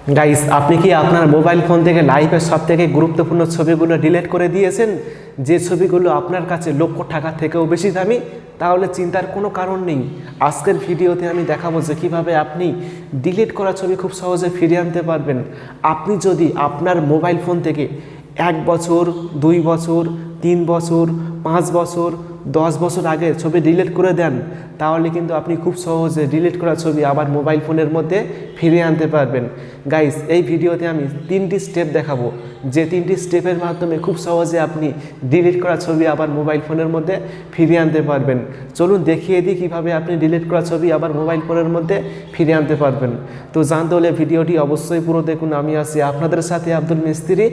Guys, আপনি কি আপনার মোবাইল ফোন থেকে লাইফের সবথেকে গুরুত্বপূর্ণ ছবিগুলো ডিলিট করে দিয়েছেন? যে ছবিগুলো আপনার কাছে লক্ষ টাকা থেকেও বেশি দামি? তাহলে চিন্তার কোনো কারণ নেই। আজকের ভিডিওতে আমি দেখাবো যে কীভাবে আপনি ডিলিট করা ছবি খুব সহজে ফিরিয়ে আনতে পারবেন। আপনি যদি আপনার মোবাইল ফোন থেকে 1 বছর, 2 বছর, 3 বছর, 5 বছর, 10 বছর আগে ছবি ডিলিট করে দেন, তাহলে কিন্তু আপনি খুব সহজে ডিলিট করা ছবি আবার মোবাইল ফোনের মধ্যে ফিরিয়ে আনতে পারবেন। গাইস, এই ভিডিওতে আমি 3টি স্টেপ দেখাবো, যে 3টি স্টেপের মাধ্যমে খুব সহজে আপনি ডিলিট করা ছবি আবার মোবাইল ফোনের মধ্যে ফিরিয়ে আনতে পারবেন। চলুন দেখিয়ে দিই কীভাবে আপনি ডিলিট করা ছবি আবার মোবাইল ফোনের মধ্যে ফিরিয়ে আনতে পারবেন। তো জানতে হলে ভিডিওটি অবশ্যই পুরো দেখুন। আমি আছি আপনাদের সাথে আব্দুল মিস্ত্রি,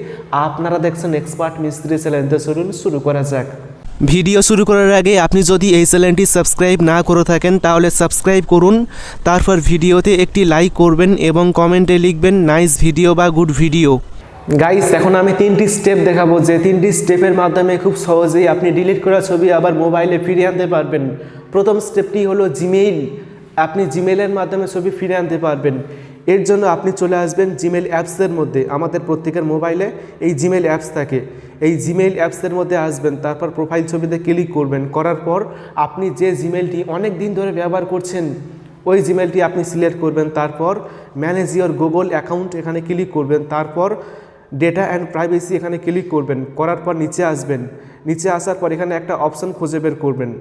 আপনারা দেখছেন এক্সপার্ট মিস্ত্রি চ্যানেল। তো চলুন শুরু করা যাক। ভিডিও শুরু করার আগে আপনি যদি এই চ্যানেলটি সাবস্ক্রাইব না করে থাকেন তাহলে সাবস্ক্রাইব করুন, তারপর ভিডিওতে একটি লাইক করবেন এবং কমেন্টে লিখবেন নাইস ভিডিও বা গুড ভিডিও। গাইস, এখন আমি 3টি স্টেপ দেখাবো, যে 3টি স্টেপের মাধ্যমে খুব সহজেই আপনি ডিলিট করা ছবি আবার মোবাইলে ফিরিয়ে আনতে পারবেন। প্রথম স্টেপটি হলো জিমেইল। আপনি জিমেইলের মাধ্যমে ছবি ফিরে আনতে পারবেন। এর জন্য আপনি চলে আসবেন জিমেইল অ্যাপসের মধ্যে। আমাদের প্রত্যেকের মোবাইলে এই জিমেইল অ্যাপস থাকে। এই জিমেইল অ্যাপসের মধ্যে আসবেন, তারপর প্রোফাইল ছবিতে ক্লিক করবেন। করার পর আপনি যে জিমেইলটি অনেক দিন ধরে ব্যবহার করছেন ওই জিমেইলটি আপনি সিলেক্ট করবেন। তারপর ম্যানেজ ইওর গুগল অ্যাকাউন্ট এখানে ক্লিক করবেন। তারপর ডেটা অ্যান্ড প্রাইভেসি এখানে ক্লিক করবেন। করার পর নিচে আসবেন। নিচে আসার পর এখানে একটা অপশন খুঁজে বের করবেন।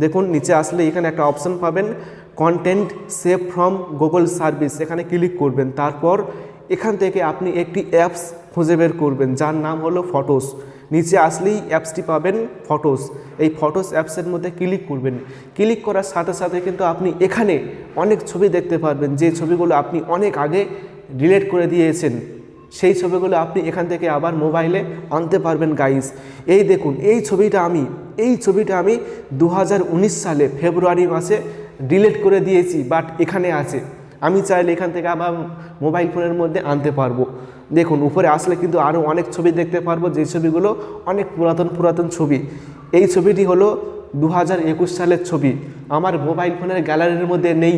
দেখুন, নিচে আসলে এখানে একটা অপশন পাবেন, content save from Google service, এখানে ক্লিক করবেন। তারপর এখান থেকে আপনি একটি অ্যাপস খুঁজে বের করবেন যার নাম হলো ফটোস। নিচে আসলেই অ্যাপসটি পাবেন, ফটোস। এই ফটোস অ্যাপসের মধ্যে ক্লিক করবেন। ক্লিক করার সাথে সাথে কিন্তু আপনি এখানে অনেক ছবি দেখতে পারবেন, যে ছবিগুলো আপনি অনেক আগে ডিলিট করে দিয়েছেন। সেই ছবিগুলো আপনি এখান থেকে আবার মোবাইলে আনতে পারবেন। গাইস, এই দেখুন, এই ছবিটা আমি 2019 সালে ফেব্রুয়ারি মাসে ডিলিট করে দিয়েছি, বাট এখানে আছে। আমি চাইলে এখান থেকে আবার মোবাইল ফোনের মধ্যে আনতে পারবো। দেখুন, উপরে আসলে কিন্তু আরও অনেক ছবি দেখতে পারবো, যে ছবিগুলো অনেক পুরাতন ছবি। এই ছবিটি হলো 2021 সালের ছবি। আমার মোবাইল ফোনের গ্যালারির মধ্যে নেই,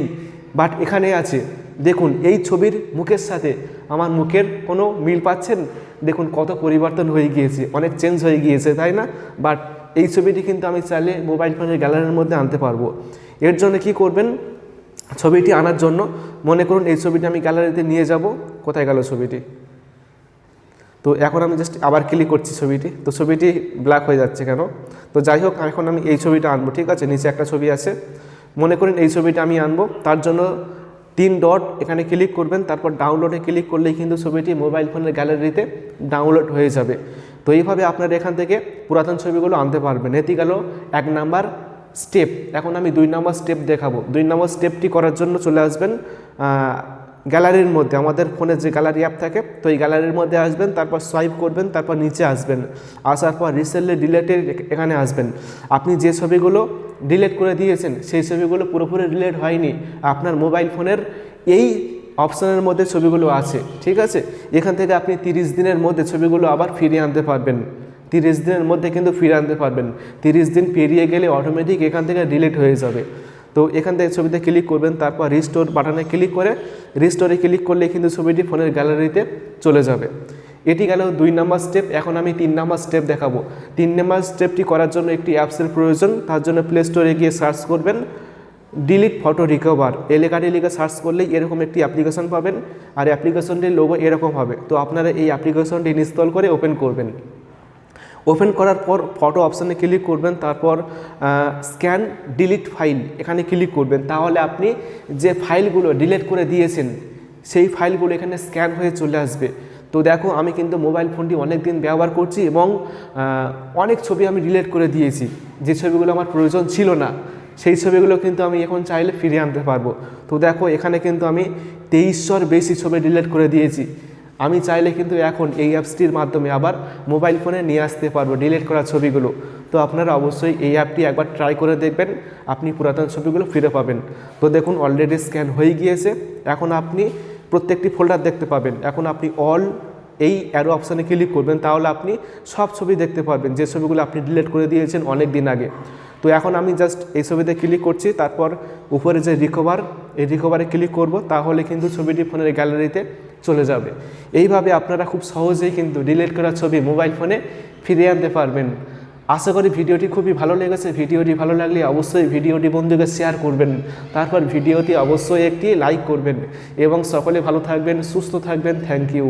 বাট এখানে আছে। দেখুন, এই ছবির মুখের সাথে আমার মুখের কোনো মিল পাচ্ছেন? দেখুন কত পরিবর্তন হয়ে গিয়েছে, অনেক চেঞ্জ হয়ে গিয়েছে, তাই না? বাট এই ছবিটি কিন্তু আমি চাইলে মোবাইল ফোনের গ্যালারির মধ্যে আনতে পারবো। এর জন্য কি করবেন? ছবিটি আনার জন্য মনে করুন এই ছবিটি আমি গ্যালারিতে নিয়ে যাব। কোথায় গেল ছবিটি? তো এখন আমি জাস্ট আবার ক্লিক করছি ছবিটি, তো ছবিটি ব্ল্যাক হয়ে যাচ্ছে কেন? তো যাই হোক, এখন আমি এই ছবিটা আনবো, ঠিক আছে? নিচে একটা ছবি আছে, মনে করেন এই ছবিটা আমি আনবো। তার জন্য 3 ডট এখানে ক্লিক করবেন, তারপর ডাউনলোডে ক্লিক করলেই কিন্তু ছবিটি মোবাইল ফোনের গ্যালারিতে ডাউনলোড হয়ে যাবে। তো এইভাবে আপনারা এখান থেকে পুরাতন ছবিগুলো আনতে পারবেন। এটি গেল 1 নাম্বার স্টেপ। এখন আমি 2 নম্বর স্টেপ দেখাবো। 2 নম্বর স্টেপটি করার জন্য চলে আসবেন গ্যালারির মধ্যে। আমাদের ফোনে যে গ্যালারি অ্যাপ থাকে, তো এই গ্যালারির মধ্যে আসবেন, তারপর সোয়াইপ করবেন, তারপর নিচে আসবেন। আসার পর রিসেন্টলি ডিলিটেড এখানে আসবেন। আপনি যে ছবিগুলো ডিলিট করে দিয়েছেন সেই ছবিগুলো পুরোপুরি ডিলিট হয়নি, আপনার মোবাইল ফোনের এই অপশানের মধ্যে ছবিগুলো আছে, ঠিক আছে? এখান থেকে আপনি 30 দিনের মধ্যে ছবিগুলো আবার ফিরিয়ে আনতে পারবেন। 30 দিনের মধ্যে কিন্তু ফিরে আনতে পারবেন। 30 দিন পেরিয়ে গেলে অটোমেটিক এখান থেকে ডিলিট হয়ে যাবে। তো এখান থেকে ছবিতে ক্লিক করবেন, তারপর রিস্টোর বাটনে ক্লিক করে রিস্টোরে ক্লিক করলে কিন্তু ছবিটি ফোনের গ্যালারিতে চলে যাবে। এটি গেল 2 নম্বর স্টেপ। এখন আমি 3 নম্বর স্টেপ দেখাবো। 3 নম্বর স্টেপটি করার জন্য একটি অ্যাপসের প্রয়োজন। তার জন্য প্লে স্টোরে গিয়ে সার্চ করবেন ডিলিট ফটো রিকভার। এই লেখাটি লিখে সার্চ করলেই এরকম একটি অ্যাপ্লিকেশন পাবেন, আর অ্যাপ্লিকেশনটির লোগো এরকম হবে। তো আপনারা এই অ্যাপ্লিকেশনটি ইনস্টল করে ওপেন করবেন। ওপেন করার পর ফটো অপশানে ক্লিক করবেন, তারপর স্ক্যান ডিলিট ফাইল এখানে ক্লিক করবেন। তাহলে আপনি যে ফাইলগুলো ডিলিট করে দিয়েছেন সেই ফাইলগুলো এখানে স্ক্যান হয়ে চলে আসবে। তো দেখো, আমি কিন্তু মোবাইল ফোনটি অনেক দিন ব্যবহার করছি এবং অনেক ছবি আমি ডিলিট করে দিয়েছি। যে ছবিগুলো আমার প্রয়োজন ছিল না সেই ছবিগুলো কিন্তু আমি এখন চাইলে ফিরিয়ে আনতে পারবো। তো দেখো, এখানে কিন্তু আমি 2300-র বেশি ছবি ডিলিট করে দিয়েছি। আমি চাইলে কিন্তু এখন এই অ্যাপসটির মাধ্যমে আবার মোবাইল ফোনে নিয়ে আসতে পারবো ডিলিট করা ছবিগুলো। তো আপনারা অবশ্যই এই অ্যাপটি একবার ট্রাই করে দেখবেন, আপনি পুরাতন ছবিগুলো ফিরে পাবেন। তো দেখুন, অলরেডি স্ক্যান হয়ে গিয়েছে। এখন আপনি প্রত্যেকটি ফোল্ডার দেখতে পাবেন। এখন আপনি অল এই অ্যারো অপশানে ক্লিক করবেন, তাহলে আপনি সব ছবি দেখতে পারবেন যে ছবিগুলো আপনি ডিলিট করে দিয়েছেন অনেক দিন আগে। তো এখন আমি জাস্ট এই ছবিতে ক্লিক করছি, তারপর উপরে যে রিকভার এই রিকভারে ক্লিক করব, তাহলে কিন্তু ছবিটি ফোনের গ্যালারিতে চলে যাবে। এইভাবে আপনারা খুব সহজেই কিন্তু ডিলিট করা ছবি মোবাইল ফোনে ফিরিয়ে আনতে পারবেন। আশা করি ভিডিওটি খুবই ভালো লেগেছে। ভিডিওটি ভালো লাগলে অবশ্যই ভিডিওটি বন্ধুকে শেয়ার করবেন, তারপর ভিডিওটি অবশ্যই একটি লাইক করবেন এবং সকলে ভালো থাকবেন, সুস্থ থাকবেন। Thank you.